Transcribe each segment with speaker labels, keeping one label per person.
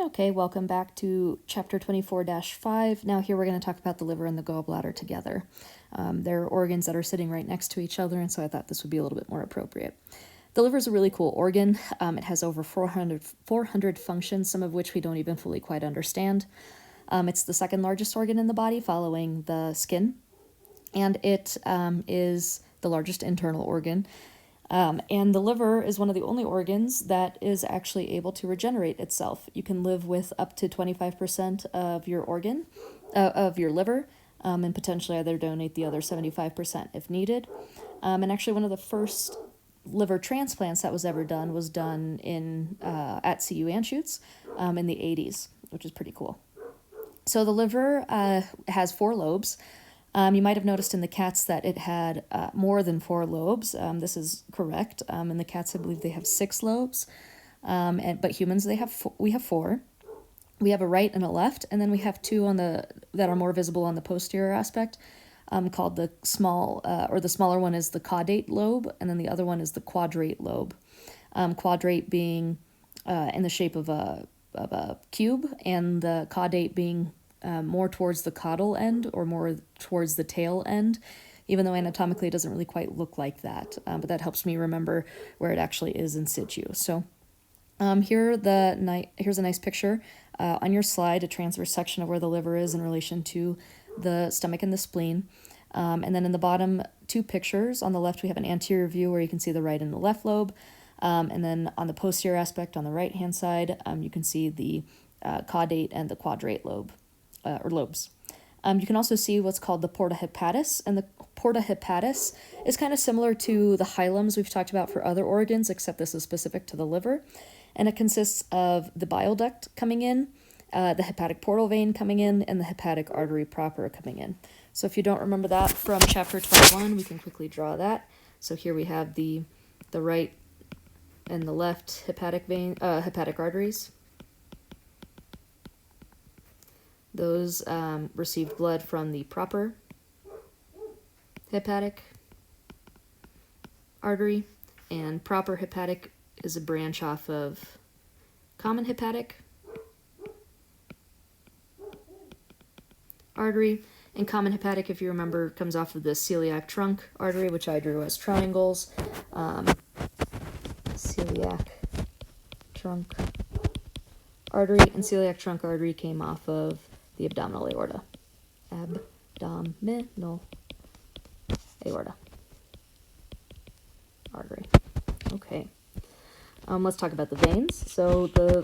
Speaker 1: Okay, welcome back to chapter 24-5. Now here we're going to talk about the liver and the gallbladder together. They're organs that are sitting right next to each other, and so I thought this would be a little bit more appropriate. The liver is a really cool organ. It has over 400 functions, some of which we don't even fully quite understand. It's the second largest organ in the body, following the skin, and it is the largest internal organ. And the liver is one of the only organs that is actually able to regenerate itself. You can live with up to 25% of your organ, of your liver, and potentially either donate the other 75% if needed. And actually one of the first liver transplants that was ever done was done in at CU Anschutz in the 80s, which is pretty cool. So the liver has 4 lobes. You might have noticed in the cats that it had more than 4 lobes. This is correct. In the cats, I believe they have 6 lobes. But humans, we have 4. We have a right and a left, and then we have 2 that are more visible on the posterior aspect, called the the smaller one is the caudate lobe, and then the other one is the quadrate lobe. Quadrate being in the shape of a cube, and the caudate being more towards the caudal end or more towards the tail end, even though anatomically it doesn't really quite look like that. But that helps me remember where it actually is in situ. So here's a nice picture on your slide, a transverse section of where the liver is in relation to the stomach and the spleen. And then in the bottom 2 pictures, on the left we have an anterior view where you can see the right and the left lobe. And then on the posterior aspect on the right hand side, you can see the caudate and the quadrate lobe. Or lobes. You can also see what's called the porta hepatis, and the porta hepatis is kind of similar to the hilums we've talked about for other organs, except this is specific to the liver, and it consists of the bile duct coming in, the hepatic portal vein coming in, and the hepatic artery proper coming in. So if you don't remember that from chapter 21, we can quickly draw that. So here we have the right and the left hepatic arteries. Those receive blood from the proper hepatic artery, and proper hepatic is a branch off of common hepatic artery, and common hepatic, if you remember, comes off of the celiac trunk artery, which I drew as triangles. Celiac trunk artery, and celiac trunk artery came off of the abdominal aorta. Abdominal aorta. Artery. Okay. Let's talk about the veins. So the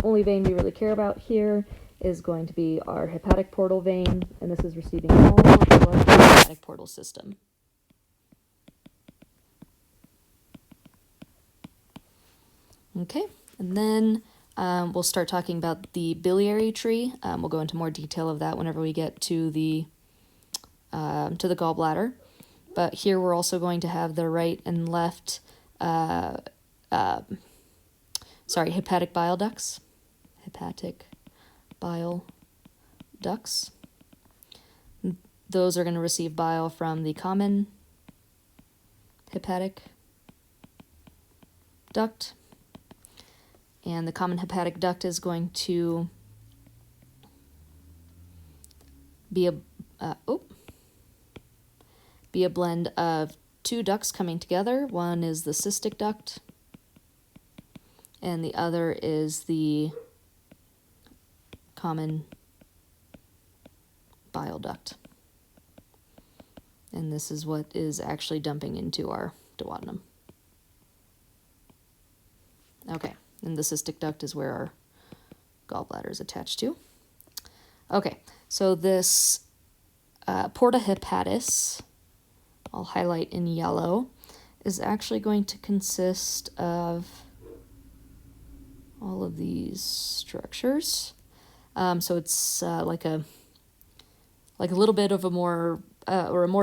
Speaker 1: only vein we really care about here is going to be our hepatic portal vein, and this is receiving all the blood from the hepatic portal system. Okay, and then we'll start talking about the biliary tree. We'll go into more detail of that whenever we get to the gallbladder. But here we're also going to have the right and left, hepatic bile ducts. Hepatic bile ducts. Those are going to receive bile from the common hepatic duct. And the common hepatic duct is going to be a blend of 2 ducts coming together. One is the cystic duct, and the other is the common bile duct. And this is what is actually dumping into our duodenum. Okay. And the cystic duct is where our gallbladder is attached to. Okay, so this porta hepatis, I'll highlight in yellow, is actually going to consist of all of these structures. So it's like a little bit of a more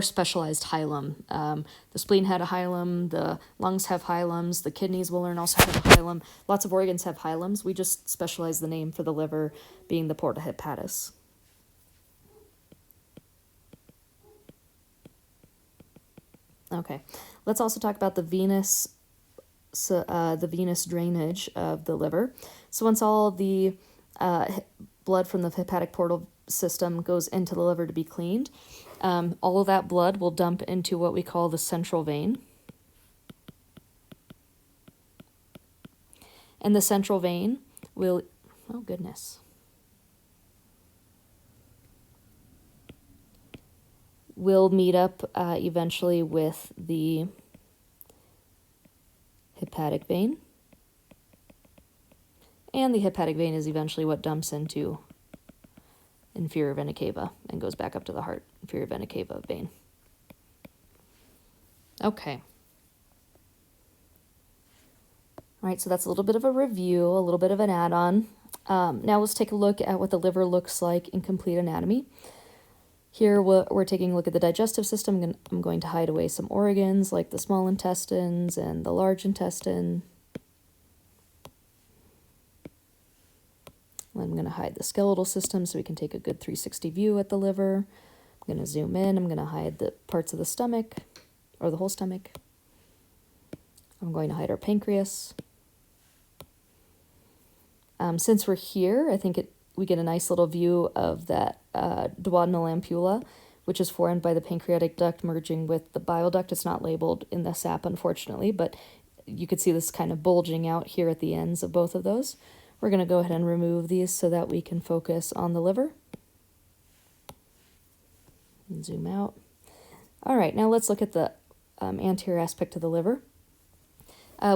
Speaker 1: specialized hilum. The spleen had a hilum, the lungs have hilums, the kidneys we'll learn also have a hilum. Lots of organs have hilums. We just specialize the name for the liver being the porta hepatis. Okay, let's also talk about the venous drainage of the liver. So once all the blood from the hepatic portal system goes into the liver to be cleaned. All of that blood will dump into what we call the central vein. And the central vein will, oh goodness, will meet up eventually with the hepatic vein. And the hepatic vein is eventually what dumps into inferior vena cava and goes back up to the heart, inferior vena cava vein. Okay. All right, so that's a little bit of a review, a little bit of an add-on. Now let's take a look at what the liver looks like in complete anatomy. Here we're taking a look at the digestive system. I'm going to hide away some organs like the small intestines and the large intestine. I'm going to hide the skeletal system so we can take a good 360 view at the liver. I'm going to zoom in. I'm going to hide the parts of the stomach, or the whole stomach. I'm going to hide our pancreas. Since we're here, I think we get a nice little view of that duodenal ampulla, which is formed by the pancreatic duct merging with the bile duct. It's not labeled in the SAP, unfortunately, but you could see this kind of bulging out here at the ends of both of those. We're going to go ahead and remove these so that we can focus on the liver. And zoom out. All right, now let's look at the anterior aspect of the liver.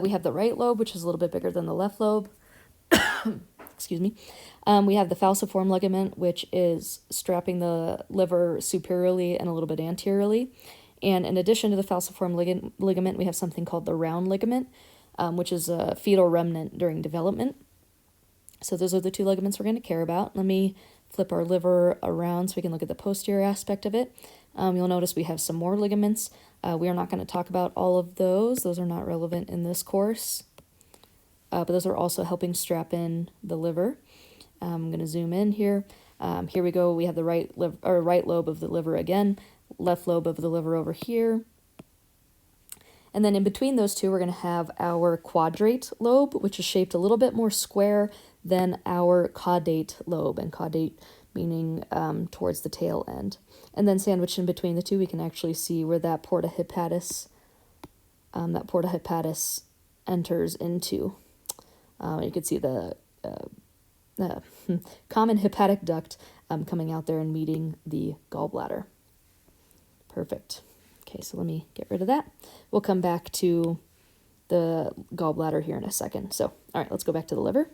Speaker 1: We have the right lobe, which is a little bit bigger than the left lobe. Excuse me. We have the falciform ligament, which is strapping the liver superiorly and a little bit anteriorly. And in addition to the falciform ligament, we have something called the round ligament, which is a fetal remnant during development. So those are the two ligaments we're going to care about. Let me flip our liver around so we can look at the posterior aspect of it. You'll notice we have some more ligaments. We are not going to talk about all of those. Those are not relevant in this course. But those are also helping strap in the liver. I'm going to zoom in here. Here we go. We have the right lobe of the liver again, left lobe of the liver over here. And then in between those two, we're going to have our quadrate lobe, which is shaped a little bit more square than our caudate lobe, and caudate meaning towards the tail end. And then sandwiched in between the two, we can actually see where that porta hepatis enters into. You can see the common hepatic duct coming out there and meeting the gallbladder. Perfect. Okay, so let me get rid of that. We'll come back to the gallbladder here in a second. So, all right, let's go back to the liver.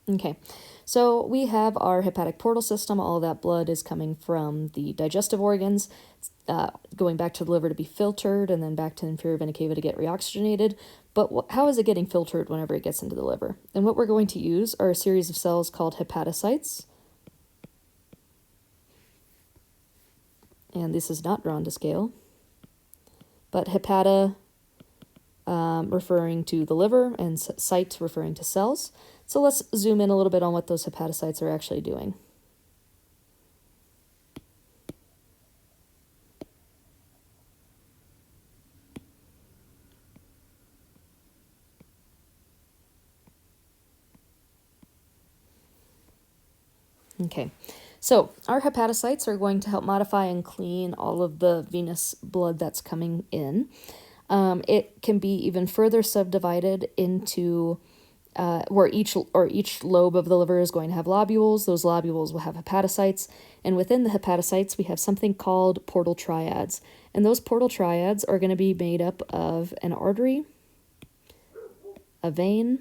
Speaker 1: Okay, so we have our hepatic portal system. All of that blood is coming from the digestive organs, going back to the liver to be filtered, and then back to the inferior vena cava to get reoxygenated. But how is it getting filtered whenever it gets into the liver? And what we're going to use are a series of cells called hepatocytes. And this is not drawn to scale. But hepata referring to the liver and cytes referring to cells. So let's zoom in a little bit on what those hepatocytes are actually doing. Okay, so our hepatocytes are going to help modify and clean all of the venous blood that's coming in. It can be even further subdivided into where each lobe of the liver is going to have lobules. Those lobules will have hepatocytes, and within the hepatocytes we have something called portal triads. And those portal triads are going to be made up of an artery, a vein,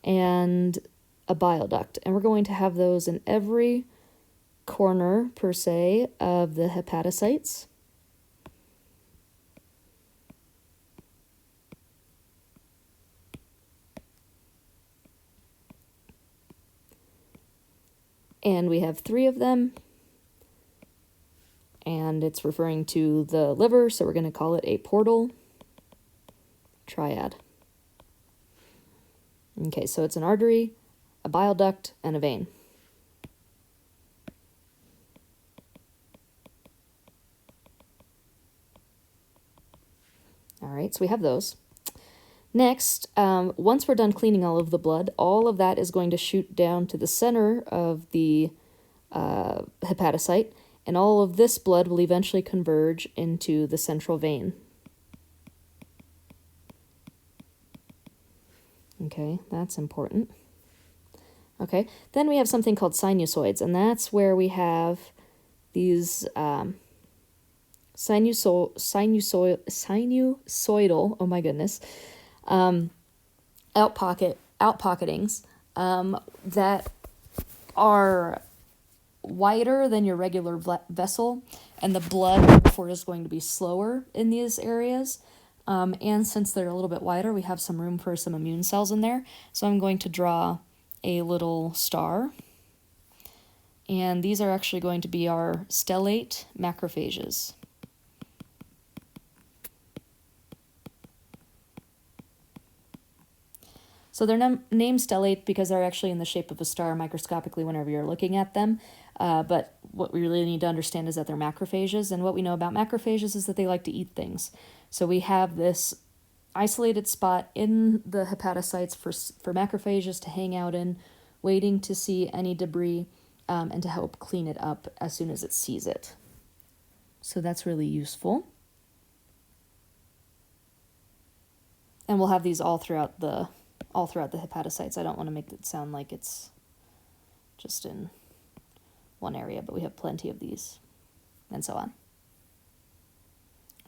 Speaker 1: and a bile duct. And we're going to have those in every corner, per se, of the hepatocytes. And we have 3 of them, and it's referring to the liver, so we're going to call it a portal triad. Okay, so it's an artery, a bile duct, and a vein. All right, so we have those. Next, once we're done cleaning all of the blood, all of that is going to shoot down to the center of the hepatocyte, and all of this blood will eventually converge into the central vein. Okay, that's important. Okay, then we have something called sinusoids, and that's where we have these sinusoidal, oh my goodness, outpocketings that are wider than your regular vessel, and the blood therefore is going to be slower in these areas. And since they're a little bit wider, we have some room for some immune cells in there. So I'm going to draw a little star. And these are actually going to be our stellate macrophages. So they're named stellate because they're actually in the shape of a star microscopically whenever you're looking at them. But what we really need to understand is that they're macrophages. And what we know about macrophages is that they like to eat things. So we have this isolated spot in the hepatocytes for macrophages to hang out in, waiting to see any debris and to help clean it up as soon as it sees it. So that's really useful. And we'll have these all throughout the hepatocytes. I don't want to make it sound like it's just in one area, but we have plenty of these, and so on.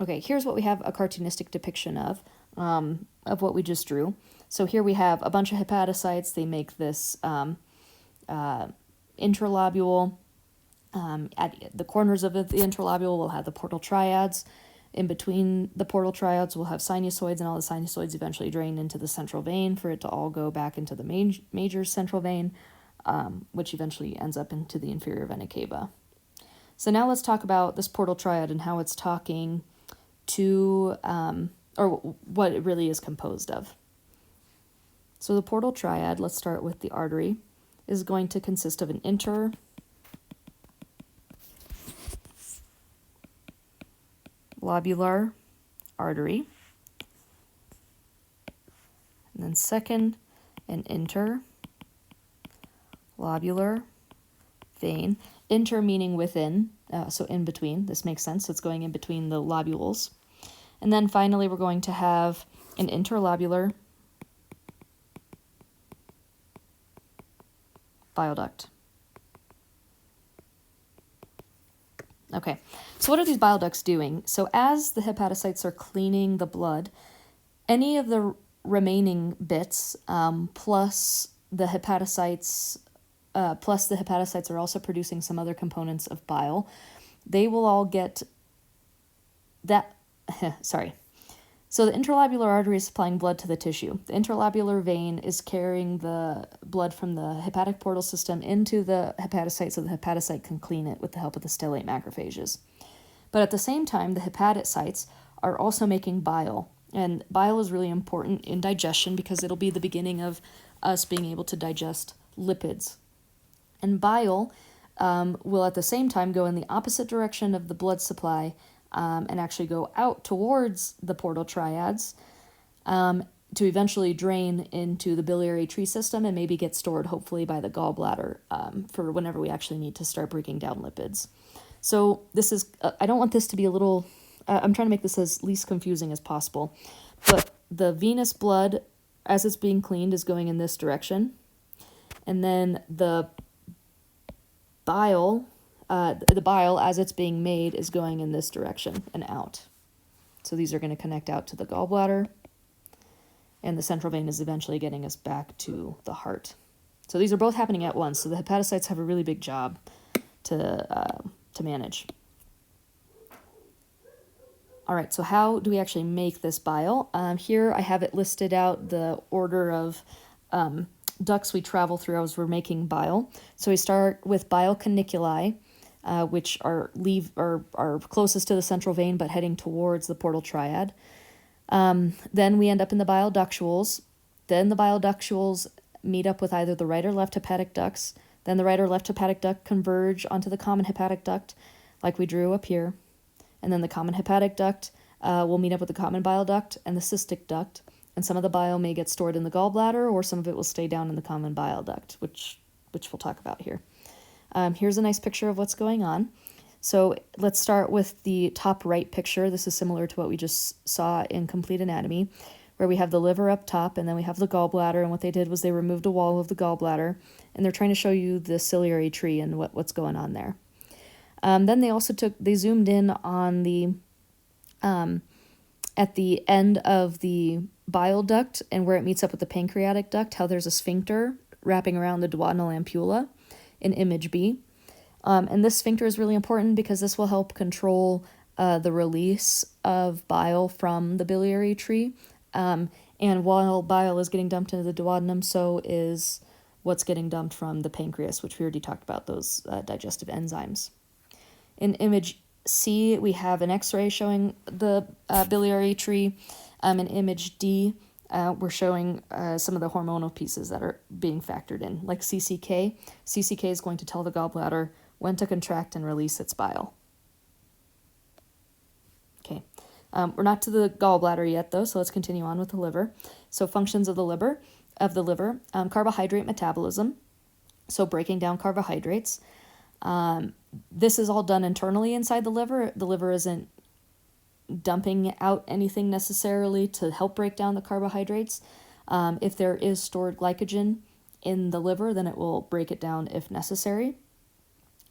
Speaker 1: Okay, here's what we have a cartoonistic depiction of what we just drew. So here we have a bunch of hepatocytes. They make this interlobule. At the corners of the interlobule, we'll have the portal triads. In between the portal triads, we'll have sinusoids, and all the sinusoids eventually drain into the central vein for it to all go back into the major central vein, which eventually ends up into the inferior vena cava. So now let's talk about this portal triad and how it's talking to, or what it really is composed of. So the portal triad, let's start with the artery, is going to consist of an interlobular artery, and then second, an interlobular vein. Inter meaning within, so in between. This makes sense. So it's going in between the lobules. And then finally, we're going to have an interlobular bile duct. Okay, so what are these bile ducts doing? So as the hepatocytes are cleaning the blood, any of the remaining bits plus the hepatocytes are also producing some other components of bile. They will all get that, sorry. So the interlobular artery is supplying blood to the tissue. The interlobular vein is carrying the blood from the hepatic portal system into the hepatocyte so the hepatocyte can clean it with the help of the stellate macrophages. But at the same time, the hepatocytes are also making bile. And bile is really important in digestion because it'll be the beginning of us being able to digest lipids. And bile will at the same time go in the opposite direction of the blood supply and actually go out towards the portal triads to eventually drain into the biliary tree system and maybe get stored hopefully by the gallbladder for whenever we actually need to start breaking down lipids. So this is, I don't want this to be a little, I'm trying to make this as least confusing as possible, but the venous blood as it's being cleaned is going in this direction, and then the bile as it's being made is going in this direction and out. So these are going to connect out to the gallbladder, and the central vein is eventually getting us back to the heart. So these are both happening at once. So the hepatocytes have a really big job to manage. All right, so how do we actually make this bile? Here I have it listed out the order of ducts we travel through as we're making bile. So we start with bile caniculi, which are closest to the central vein but heading towards the portal triad. Then we end up in the bile ductules. Then the bile ductules meet up with either the right or left hepatic ducts. Then the right or left hepatic duct converge onto the common hepatic duct, like we drew up here. And then the common hepatic duct will meet up with the common bile duct and the cystic duct. And some of the bile may get stored in the gallbladder, or some of it will stay down in the common bile duct, which we'll talk about here. Here's a nice picture of what's going on. So let's start with the top right picture. This is similar to what we just saw in Complete Anatomy, where we have the liver up top, and then we have the gallbladder, and what they did was they removed a wall of the gallbladder, and they're trying to show you the ciliary tree and what's going on there. Then they zoomed in on the, at the end of the bile duct and where it meets up with the pancreatic duct, how there's a sphincter wrapping around the duodenal ampulla in image B. And this sphincter is really important because this will help control the release of bile from the biliary tree. And while bile is getting dumped into the duodenum, so is what's getting dumped from the pancreas, which we already talked about, those digestive enzymes. In image C, we have an X-ray showing the biliary tree. In image D, we're showing some of the hormonal pieces that are being factored in, like CCK. CCK is going to tell the gallbladder when to contract and release its bile. Okay, we're not to the gallbladder yet, though, so let's continue on with the liver. So functions of the liver, carbohydrate metabolism, so breaking down carbohydrates. This is all done internally inside the liver. The liver isn't dumping out anything necessarily to help break down the carbohydrates. If there is stored glycogen in the liver, then it will break it down if necessary.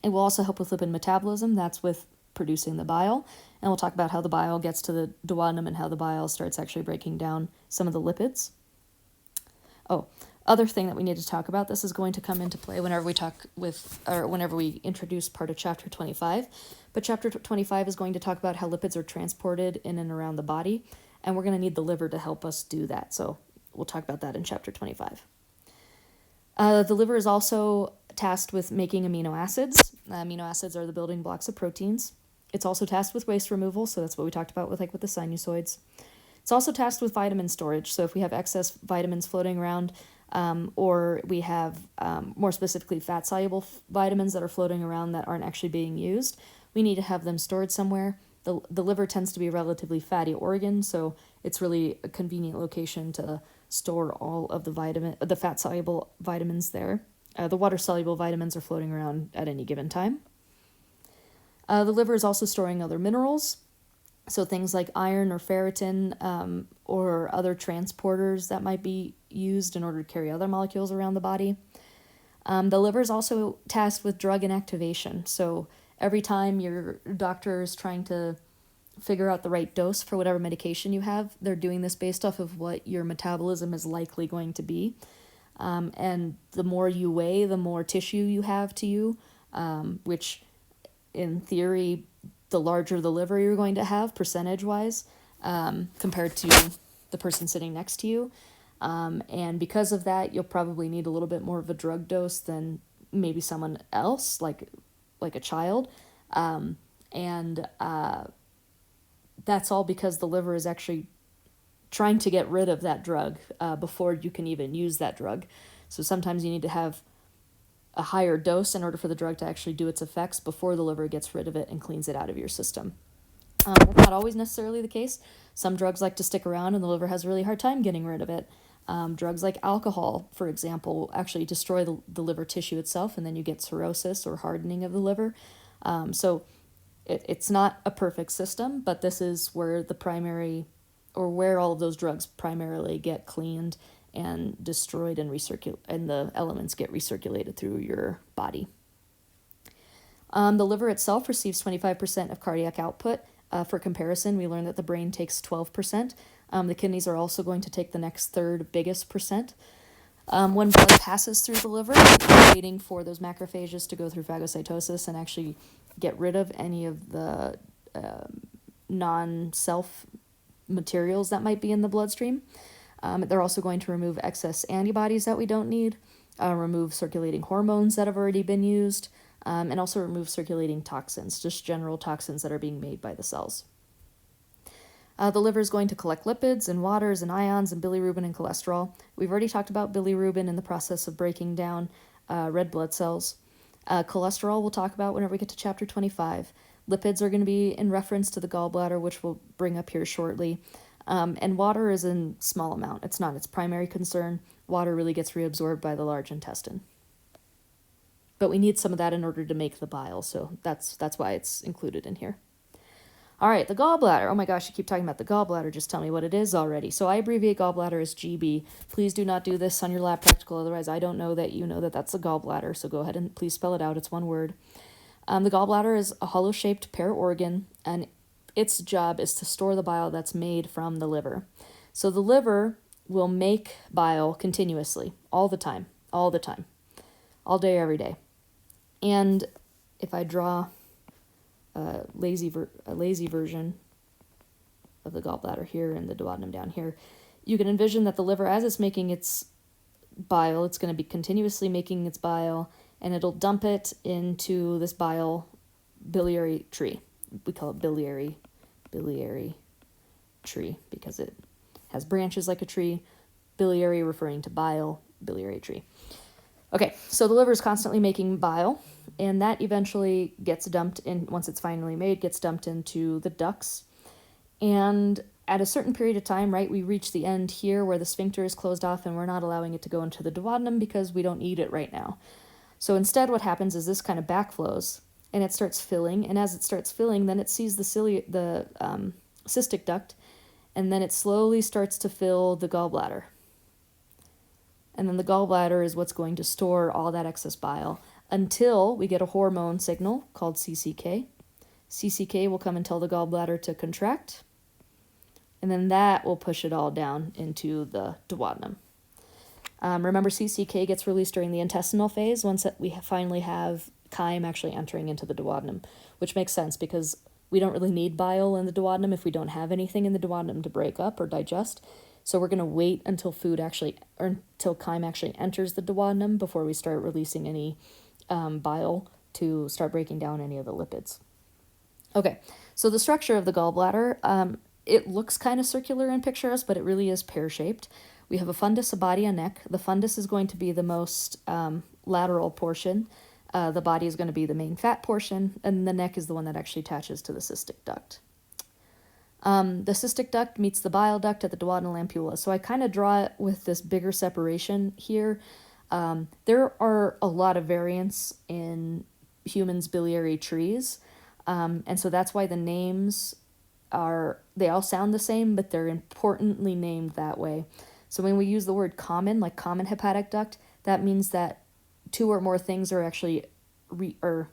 Speaker 1: It will also help with lipid metabolism. That's with producing the bile. And we'll talk about how the bile gets to the duodenum and how the bile starts actually breaking down some of the lipids. Oh, other thing that we need to talk about, this is going to come into play whenever we introduce part of chapter 25. But chapter 25 is going to talk about how lipids are transported in and around the body, and we're going to need the liver to help us do that. So we'll talk about that in chapter 25. The liver is also tasked with making amino acids. Amino acids are the building blocks of proteins. It's also tasked with waste removal, so that's what we talked about with the sinusoids. It's also tasked with vitamin storage, so if we have excess vitamins floating around, or we have more specifically fat-soluble vitamins that are floating around that aren't actually being used, we need to have them stored somewhere. The liver tends to be a relatively fatty organ, so it's really a convenient location to store all of the fat-soluble vitamins there. The water-soluble vitamins are floating around at any given time. The liver is also storing other minerals, so things like iron or ferritin or other transporters that might be used in order to carry other molecules around the body. The liver is also tasked with drug inactivation, so every time your doctor is trying to figure out the right dose for whatever medication you have, they're doing this based off of what your metabolism is likely going to be. And the more you weigh, the more tissue you have to you, which in theory, the larger the liver you're going to have percentage-wise compared to the person sitting next to you. And because of that, you'll probably need a little bit more of a drug dose than maybe someone else, like a child. That's all because the liver is actually trying to get rid of that drug before you can even use that drug. So sometimes you need to have a higher dose in order for the drug to actually do its effects before the liver gets rid of it and cleans it out of your system. That's not always necessarily the case. Some drugs like to stick around and the liver has a really hard time getting rid of it. Drugs like alcohol, for example, will actually destroy the liver tissue itself, and then you get cirrhosis or hardening of the liver. So it's not a perfect system, but this is where where all of those drugs primarily get cleaned and destroyed and and the elements get recirculated through your body. The liver itself receives 25% of cardiac output. For comparison, we learned that the brain takes 12%. The kidneys are also going to take the next third biggest percent. When blood passes through the liver, waiting for those macrophages to go through phagocytosis and actually get rid of any of the non-self materials that might be in the bloodstream. They're also going to remove excess antibodies that we don't need, remove circulating hormones that have already been used, and also remove circulating toxins, just general toxins that are being made by the cells. The liver is going to collect lipids and waters and ions and bilirubin and cholesterol. We've already talked about bilirubin in the process of breaking down red blood cells. Cholesterol we'll talk about whenever we get to chapter 25. Lipids are going to be in reference to the gallbladder, which we'll bring up here shortly. And water is in small amount. It's not its primary concern. Water really gets reabsorbed by the large intestine. But we need some of that in order to make the bile, so that's why it's included in here. All right, the gallbladder. Oh my gosh, I keep talking about the gallbladder. Just tell me what it is already. So I abbreviate gallbladder as GB. Please do not do this on your lab practical, otherwise I don't know that you know that that's a gallbladder, so go ahead and please spell it out. It's one word. The gallbladder is a hollow-shaped paraorgan, and its job is to store the bile that's made from the liver. So the liver will make bile continuously, all the time, all day, every day. And if I draw a lazy version of the gallbladder here and the duodenum down here, you can envision that the liver, as it's making its bile, it's going to be continuously making its bile, and it'll dump it into this bile biliary tree. We call it biliary tree because it has branches like a tree. Biliary referring to bile, biliary tree. Okay, so the liver is constantly making bile, and that eventually gets dumped in, once it's finally made, gets dumped into the ducts. And at a certain period of time, right, we reach the end here where the sphincter is closed off and we're not allowing it to go into the duodenum because we don't need it right now. So instead what happens is this kind of backflows and it starts filling, and as it starts filling, then it sees the cystic duct, and then it slowly starts to fill the gallbladder. And then the gallbladder is what's going to store all that excess bile until we get a hormone signal called CCK. CCK will come and tell the gallbladder to contract, and then that will push it all down into the duodenum. Remember, CCK gets released during the intestinal phase once we finally have chyme actually entering into the duodenum, which makes sense because we don't really need bile in the duodenum if we don't have anything in the duodenum to break up or digest. So we're going to wait until until chyme actually enters the duodenum before we start releasing any bile to start breaking down any of the lipids. Okay, so the structure of the gallbladder, it looks kind of circular and picturesque, but it really is pear-shaped. We have a fundus, a body, a neck. The fundus is going to be the most lateral portion. The body is going to be the main fat portion, and the neck is the one that actually attaches to the cystic duct. The cystic duct meets the bile duct at the duodenal ampulla. So I kind of draw it with this bigger separation here. There are a lot of variants in humans' biliary trees, and so that's why the names they all sound the same, but they're importantly named that way. So when we use the word common, like common hepatic duct, that means that two or more things are actually are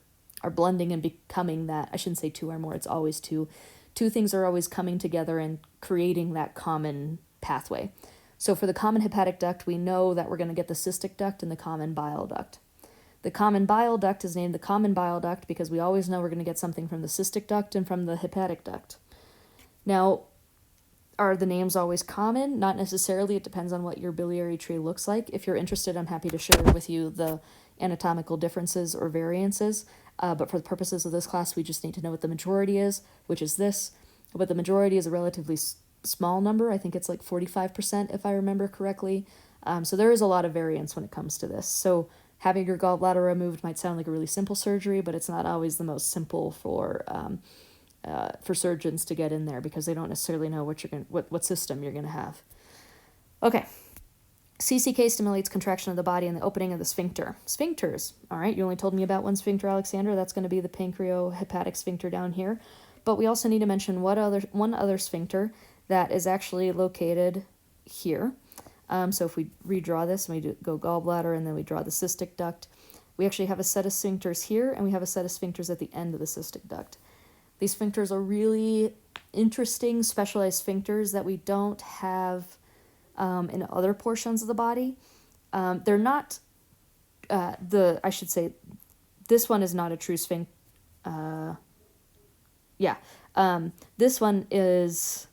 Speaker 1: blending and becoming that. I shouldn't say two or more, it's always two. Two things are always coming together and creating that common pathway. So for the common hepatic duct, we know that we're going to get the cystic duct and the common bile duct. The common bile duct is named the common bile duct because we always know we're going to get something from the cystic duct and from the hepatic duct. Now, are the names always common? Not necessarily. It depends on what your biliary tree looks like. If you're interested, I'm happy to share with you the anatomical differences or variances. But for the purposes of this class, we just need to know what the majority is, which is this. But the majority is a relatively small number. I think it's like 45%, if I remember correctly. So there is a lot of variance when it comes to this. So having your gallbladder removed might sound like a really simple surgery, but it's not always the most simple for surgeons to get in there because they don't necessarily know what system you're going to have. Okay. CCK stimulates contraction of the body and the opening of the sphincter. Sphincters, all right, you only told me about one sphincter, Alexandra. That's going to be the pancreohepatic sphincter down here. But we also need to mention one other sphincter that is actually located here. So if we redraw this and we go gallbladder and then we draw the cystic duct, we actually have a set of sphincters here and we have a set of sphincters at the end of the cystic duct. These sphincters are really interesting, specialized sphincters that we don't have in other portions of the body. They're not, I should say, this one is not a true sphincter. This one is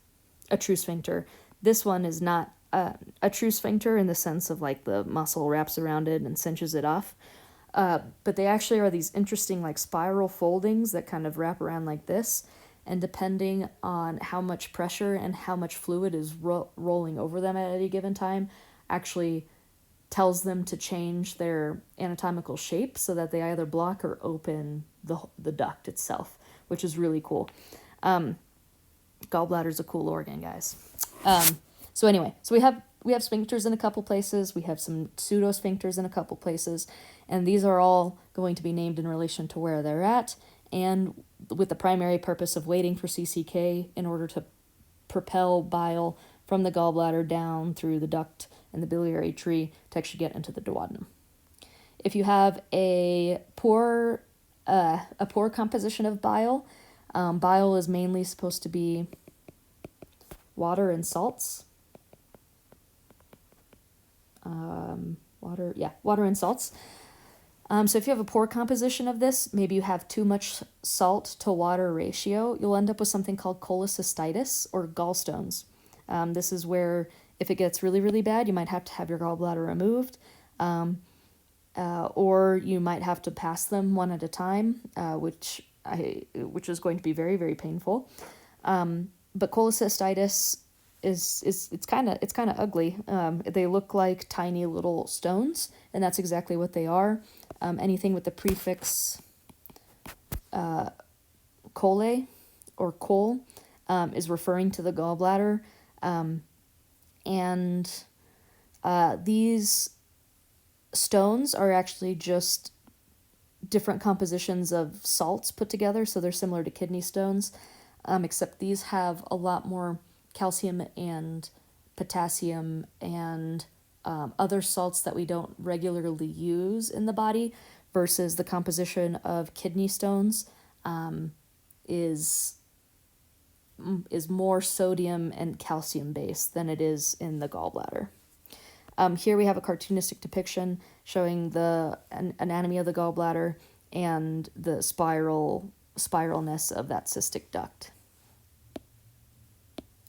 Speaker 1: a true sphincter. This one is not a true sphincter in the sense of like the muscle wraps around it and cinches it off. But they actually are these interesting like spiral foldings that kind of wrap around like this. And depending on how much pressure and how much fluid is rolling over them at any given time, actually tells them to change their anatomical shape so that they either block or open the duct itself, which is really cool. Gallbladder's a cool organ, guys. So anyway, so we have sphincters in a couple places, we have some pseudosphincters in a couple places, and these are all going to be named in relation to where they're at, and with the primary purpose of waiting for CCK in order to propel bile from the gallbladder down through the duct and the biliary tree to actually get into the duodenum. If you have a poor composition of bile, bile is mainly supposed to be water and salts. Water and salts. So if you have a poor composition of this, maybe you have too much salt to water ratio, you'll end up with something called cholecystitis or gallstones. This is where if it gets really, really bad, you might have to have your gallbladder removed, or you might have to pass them one at a time, which is going to be very, very painful. But cholecystitis it's kind of ugly. They look like tiny little stones, and that's exactly what they are. Anything with the prefix chole or chol is referring to the gallbladder, and these stones are actually just different compositions of salts put together, so they're similar to kidney stones, except these have a lot more calcium and potassium and other salts that we don't regularly use in the body, versus the composition of kidney stones is more sodium and calcium based than it is in the gallbladder. Here we have a cartoonistic depiction showing the anatomy of the gallbladder and the spiralness of that cystic duct.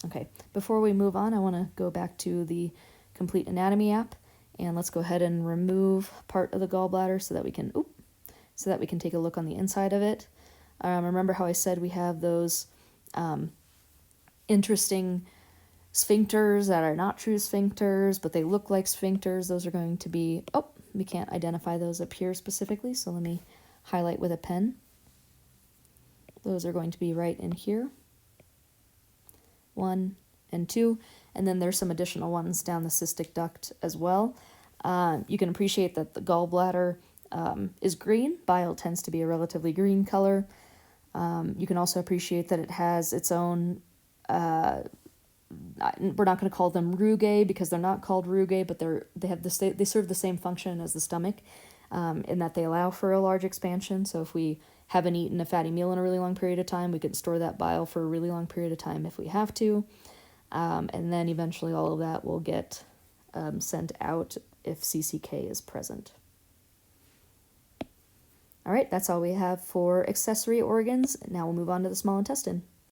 Speaker 1: Okay, before we move on, I want to go back to the Complete Anatomy app, and let's go ahead and remove part of the gallbladder so that we can take a look on the inside of it. Remember how I said we have those interesting sphincters that are not true sphincters, but they look like sphincters. Those are going to be, we can't identify those up here specifically, so let me highlight with a pen. Those are going to be right in here. 1 and 2, and then there's some additional ones down the cystic duct as well. You can appreciate that the gallbladder is green. Bile tends to be a relatively green color. You can also appreciate that it has its own, we're not going to call them rugae because they're not called rugae, but they serve the same function as the stomach, in that they allow for a large expansion. So if we haven't eaten a fatty meal in a really long period of time, we can store that bile for a really long period of time if we have to. And then eventually all of that will get sent out if CCK is present. All right, that's all we have for accessory organs. Now we'll move on to the small intestine.